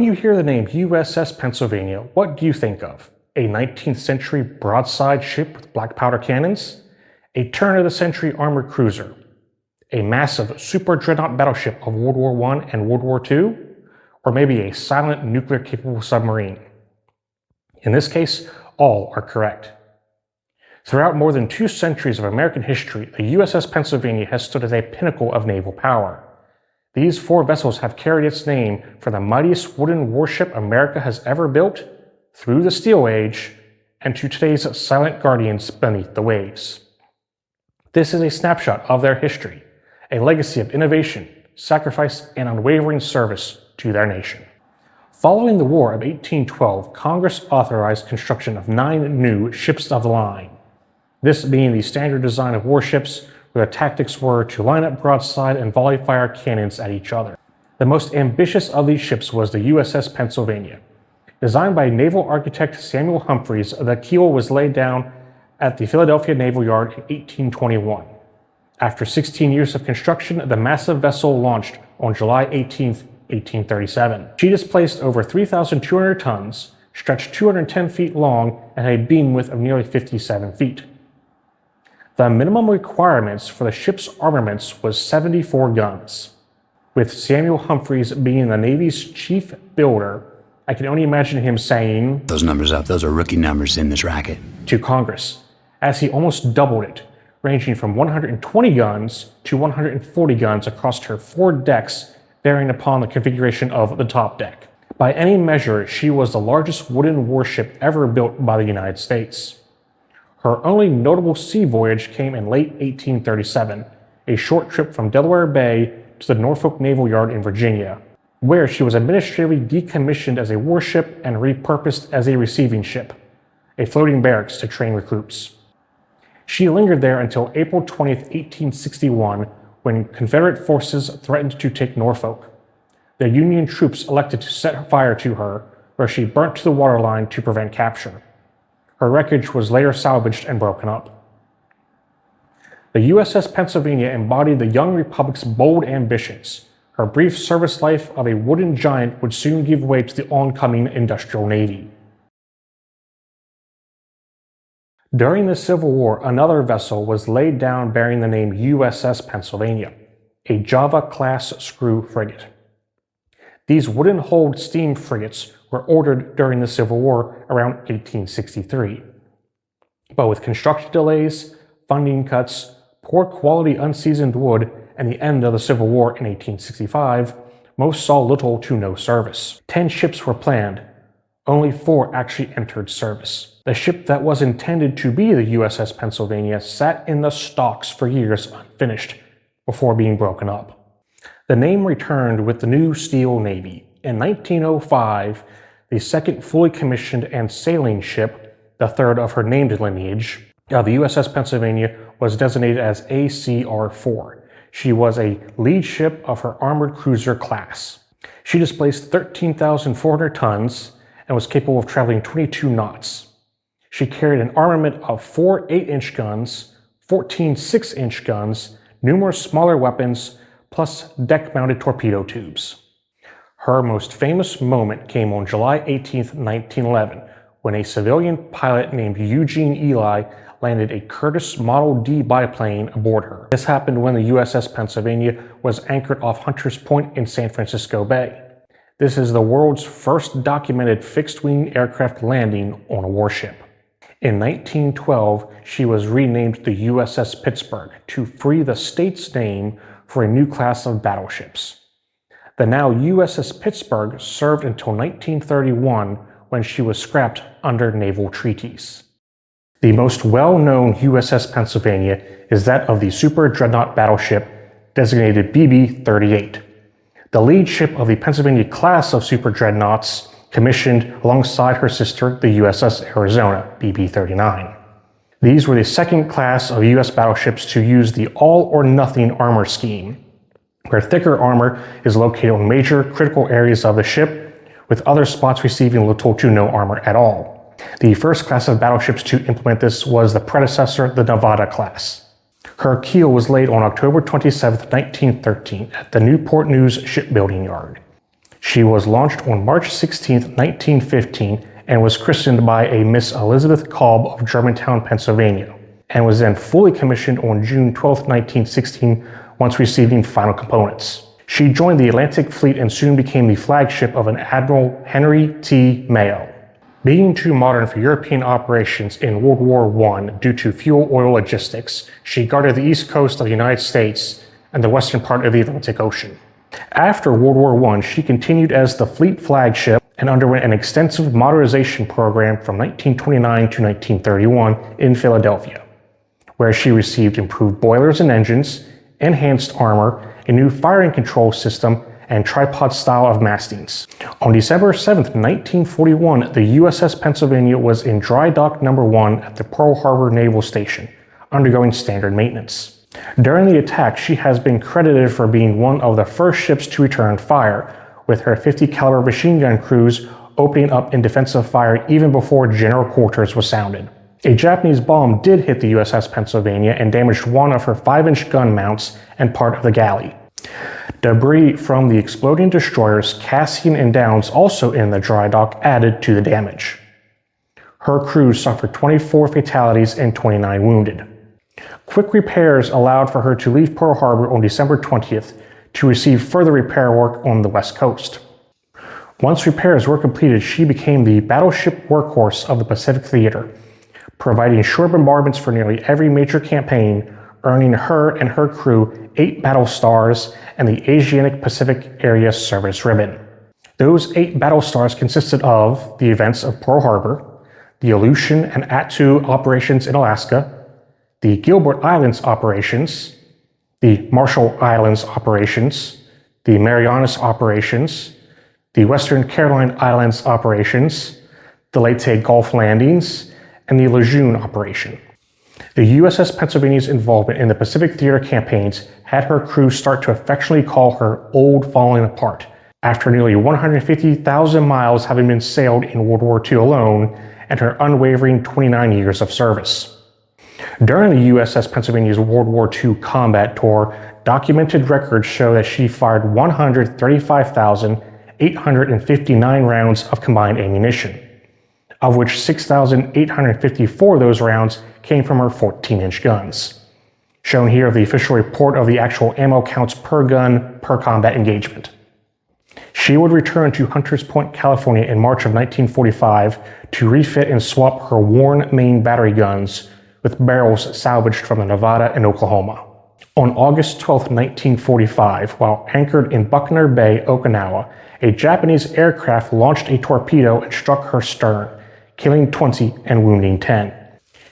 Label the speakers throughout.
Speaker 1: When you hear the name USS Pennsylvania, what do you think of? A 19th century broadside ship with black powder cannons? A turn-of-the-century armored cruiser? A massive super dreadnought battleship of World War I and World War II? Or maybe a silent nuclear-capable submarine? In this case, all are correct. Throughout more than 2 centuries of American history, the USS Pennsylvania has stood as a pinnacle of naval power. These 4 vessels have carried its name from the mightiest wooden warship America has ever built, through the Steel Age, and to today's silent guardians beneath the waves. This is a snapshot of their history, a legacy of innovation, sacrifice, and unwavering service to their nation. Following the War of 1812, Congress authorized construction of 9 new ships of the line. This being the standard design of warships, where the tactics were to line up broadside and volley fire cannons at each other. The most ambitious of these ships was the USS Pennsylvania. Designed by naval architect Samuel Humphreys, the keel was laid down at the Philadelphia Naval Yard in 1821. After 16 years of construction, the massive vessel launched on July 18, 1837. She displaced over 3,200 tons, stretched 210 feet long, and had a beam width of nearly 57 feet. The minimum requirements for the ship's armaments was 74 guns. With Samuel Humphreys being the Navy's chief builder, I can only imagine him saying,
Speaker 2: "Those numbers up, those are rookie numbers in this racket,"
Speaker 1: to Congress, as he almost doubled it, ranging from 120 guns to 140 guns across her 4 decks, varying upon the configuration of the top deck. By any measure, she was the largest wooden warship ever built by the United States. Her only notable sea voyage came in late 1837, a short trip from Delaware Bay to the Norfolk Naval Yard in Virginia, where she was administratively decommissioned as a warship and repurposed as a receiving ship, a floating barracks to train recruits. She lingered there until April 20, 1861, when Confederate forces threatened to take Norfolk. The Union troops elected to set fire to her, where she burnt to the waterline to prevent capture. Her wreckage was later salvaged and broken up. The USS Pennsylvania embodied the young republic's bold ambitions. Her brief service life of a wooden giant would soon give way to the oncoming industrial navy. During the Civil War, another vessel was laid down bearing the name USS Pennsylvania, a Java-class screw frigate. These wooden-hulled steam frigates were ordered during the Civil War around 1863. But with construction delays, funding cuts, poor quality unseasoned wood, and the end of the Civil War in 1865, most saw little to no service. 10 ships were planned. Only 4 actually entered service. The ship that was intended to be the USS Pennsylvania sat in the stocks for years unfinished, before being broken up. The name returned with the new Steel Navy. In 1905, the second fully commissioned and sailing ship, the third of her named lineage, of the USS Pennsylvania was designated as ACR-4. She was a lead ship of her armored cruiser class. She displaced 13,400 tons and was capable of traveling 22 knots. She carried an armament of 4 8-inch guns, 14 6-inch guns, numerous smaller weapons, plus deck-mounted torpedo tubes. Her most famous moment came on July 18, 1911, when a civilian pilot named Eugene Ely landed a Curtiss Model D biplane aboard her. This happened when the USS Pennsylvania was anchored off Hunters Point in San Francisco Bay. This is the world's first documented fixed-wing aircraft landing on a warship. In 1912, she was renamed the USS Pittsburgh to free the state's name for a new class of battleships. The now USS Pittsburgh served until 1931, when she was scrapped under naval treaties. The most well-known USS Pennsylvania is that of the super dreadnought battleship designated BB-38, the lead ship of the Pennsylvania class of super dreadnoughts commissioned alongside her sister, the USS Arizona, BB-39. These were the second class of U.S. battleships to use the all-or-nothing armor scheme, where thicker armor is located on major critical areas of the ship, with other spots receiving little to no armor at all. The first class of battleships to implement this was the predecessor, the Nevada class. Her keel was laid on October 27, 1913 at the Newport News Shipbuilding Yard. She was launched on March 16, 1915, and was christened by a Miss Elizabeth Kolb of Germantown, Pennsylvania, and was then fully commissioned on June 12, 1916, once receiving final components. She joined the Atlantic Fleet and soon became the flagship of an Admiral Henry T. Mayo. Being too modern for European operations in World War I due to fuel oil logistics, she guarded the east coast of the United States and the western part of the Atlantic Ocean. After World War I, she continued as the fleet flagship and underwent an extensive modernization program from 1929 to 1931 in Philadelphia, where she received improved boilers and engines, enhanced armor, a new firing control system, and tripod style of mastings. On December 7, 1941, the USS Pennsylvania was in Dry Dock No. 1 at the Pearl Harbor Naval Station, undergoing standard maintenance. During the attack, she has been credited for being one of the first ships to return fire, with her 50 caliber machine gun crews opening up in defensive fire even before general quarters was sounded. A Japanese bomb did hit the USS Pennsylvania and damaged one of her 5-inch gun mounts and part of the galley. Debris from the exploding destroyers Cassian and Downs, also in the dry dock, added to the damage. Her crew suffered 24 fatalities and 29 wounded. Quick repairs allowed for her to leave Pearl Harbor on December 20th to receive further repair work on the West Coast. Once repairs were completed, she became the battleship workhorse of the Pacific Theater, providing shore bombardments for nearly every major campaign, earning her and her crew 8 battle stars and the Asiatic Pacific Area Service Ribbon. Those 8 battle stars consisted of the events of Pearl Harbor, the Aleutian and Attu operations in Alaska, the Gilbert Islands operations, the Marshall Islands operations, the Marianas operations, the Western Caroline Islands operations, the Leyte Gulf landings, and the Lejeune operation. The USS Pennsylvania's involvement in the Pacific Theater campaigns had her crew start to affectionately call her Old Falling Apart, after nearly 150,000 miles having been sailed in World War II alone and her unwavering 29 years of service. During the USS Pennsylvania's World War II combat tour, documented records show that she fired 135,859 rounds of combined ammunition, of which 6,854 of those rounds came from her 14-inch guns. Shown here the official report of the actual ammo counts per gun per combat engagement. She would return to Hunters Point, California in March of 1945 to refit and swap her worn main battery guns with barrels salvaged from the Nevada and Oklahoma. On August 12, 1945, while anchored in Buckner Bay, Okinawa, a Japanese aircraft launched a torpedo and struck her stern, killing 20 and wounding 10.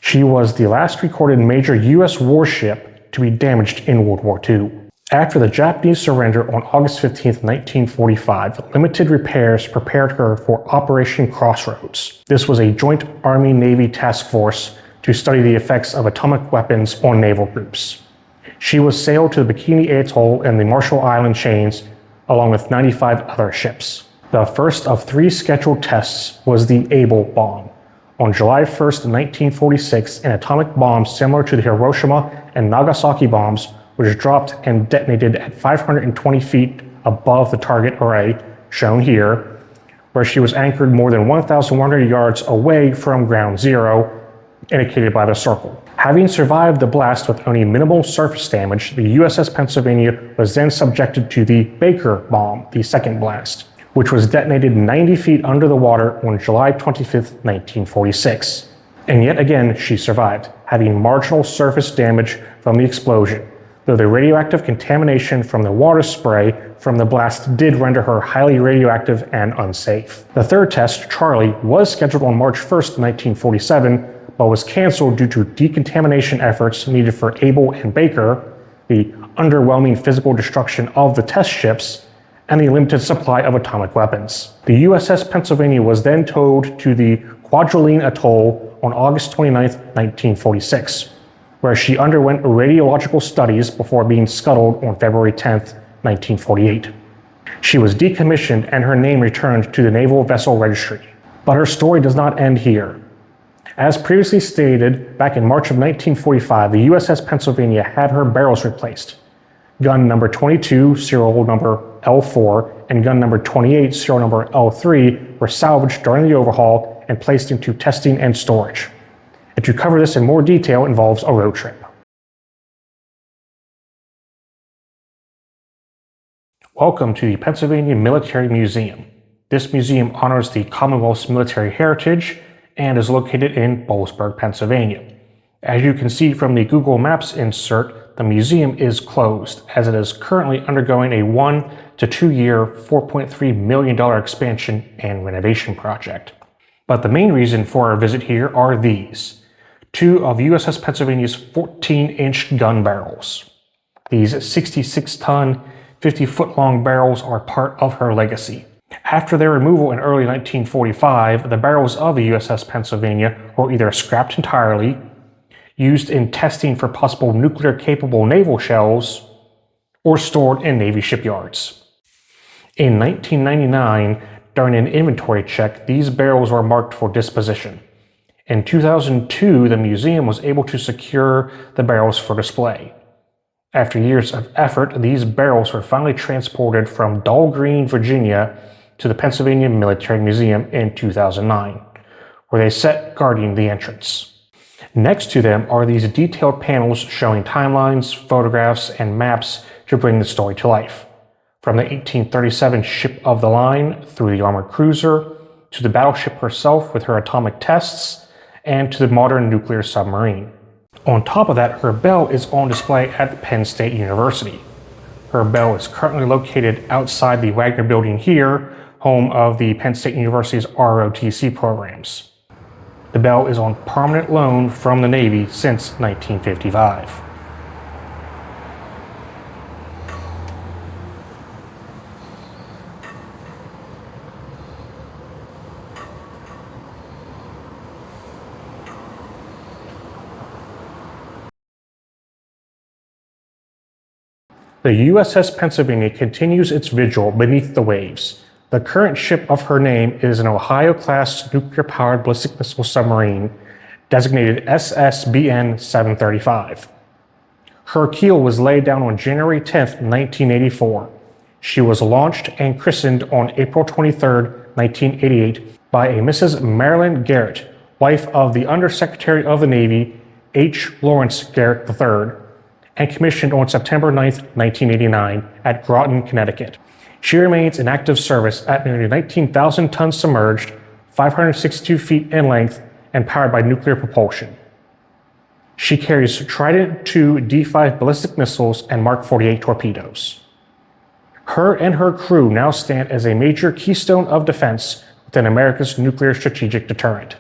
Speaker 1: She was the last recorded major U.S. warship to be damaged in World War II. After the Japanese surrender on August 15, 1945, limited repairs prepared her for Operation Crossroads. This was a joint Army-Navy task force to study the effects of atomic weapons on naval groups. She was sailed to the Bikini Atoll and the Marshall Island chains, along with 95 other ships. The first of 3 scheduled tests was the Able bomb. On July 1, 1946, an atomic bomb similar to the Hiroshima and Nagasaki bombs was dropped and detonated at 520 feet above the target array, shown here, where she was anchored more than 1,100 yards away from ground zero, indicated by the circle. Having survived the blast with only minimal surface damage, the USS Pennsylvania was then subjected to the Baker bomb, the second blast, which was detonated 90 feet under the water on July 25, 1946. And yet again, she survived, having marginal surface damage from the explosion, though the radioactive contamination from the water spray from the blast did render her highly radioactive and unsafe. The third test, Charlie, was scheduled on March 1, 1947, but was canceled due to decontamination efforts needed for Able and Baker, the underwhelming physical destruction of the test ships, and the limited supply of atomic weapons. The USS Pennsylvania was then towed to the Kwajalein Atoll on August 29, 1946, where she underwent radiological studies before being scuttled on February 10, 1948. She was decommissioned and her name returned to the Naval Vessel Registry. But her story does not end here. As previously stated, back in March of 1945, the USS Pennsylvania had her barrels replaced. Gun number 22, serial number L4 and gun number 28, serial number L3, were salvaged during the overhaul and placed into testing and storage. And to cover this in more detail involves a road trip. Welcome to the Pennsylvania Military Museum. This museum honors the Commonwealth's military heritage and is located in Bowlesburg, Pennsylvania. As you can see from the Google Maps insert, the museum is closed as it is currently undergoing a 1 to 2 year, $4.3 million expansion and renovation project. But the main reason for our visit here are these: 2 of USS Pennsylvania's 14-inch gun barrels. These 66-ton, 50-foot-long barrels are part of her legacy. After their removal in early 1945, the barrels of the USS Pennsylvania were either scrapped entirely, used in testing for possible nuclear-capable naval shells, or stored in Navy shipyards. In 1999, during an inventory check, these barrels were marked for disposition. In 2002, the museum was able to secure the barrels for display. After years of effort, these barrels were finally transported from Dahlgreen, Virginia, to the Pennsylvania Military Museum in 2009, where they sat guarding the entrance. Next to them are these detailed panels showing timelines, photographs, and maps to bring the story to life. From the 1837 ship of the line, through the armored cruiser, to the battleship herself with her atomic tests, and to the modern nuclear submarine. On top of that, her bell is on display at Penn State University. Her bell is currently located outside the Wagner Building here, home of the Penn State University's ROTC programs. The bell is on permanent loan from the Navy since 1955. The USS Pennsylvania continues its vigil beneath the waves. The current ship of her name is an Ohio-class nuclear-powered ballistic missile submarine designated SSBN 735. Her keel was laid down on January 10, 1984. She was launched and christened on April 23, 1988 by a Mrs. Marilyn Garrett, wife of the Undersecretary of the Navy, H. Lawrence Garrett III, and commissioned on September 9, 1989 at Groton, Connecticut. She remains in active service at nearly 19,000 tons submerged, 562 feet in length, and powered by nuclear propulsion. She carries Trident II D5 ballistic missiles and Mark 48 torpedoes. Her and her crew now stand as a major keystone of defense within America's nuclear strategic deterrent.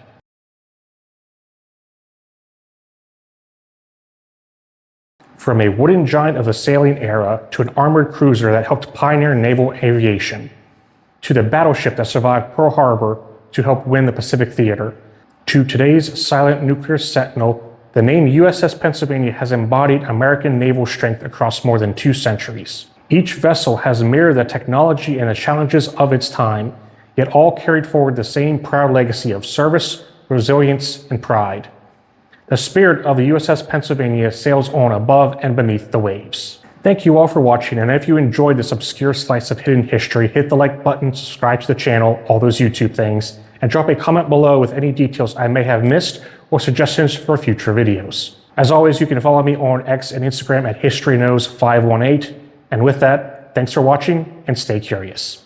Speaker 1: From a wooden giant of the sailing era to an armored cruiser that helped pioneer naval aviation, to the battleship that survived Pearl Harbor to help win the Pacific Theater, to today's silent nuclear sentinel, the name USS Pennsylvania has embodied American naval strength across more than 2 centuries. Each vessel has mirrored the technology and the challenges of its time, yet all carried forward the same proud legacy of service, resilience, and pride. The spirit of the USS Pennsylvania sails on above and beneath the waves. Thank you all for watching, and if you enjoyed this obscure slice of hidden history, hit the like button, subscribe to the channel, all those YouTube things, and drop a comment below with any details I may have missed or suggestions for future videos. As always, you can follow me on X and Instagram at HistoryKnows518. And with that, thanks for watching and stay curious.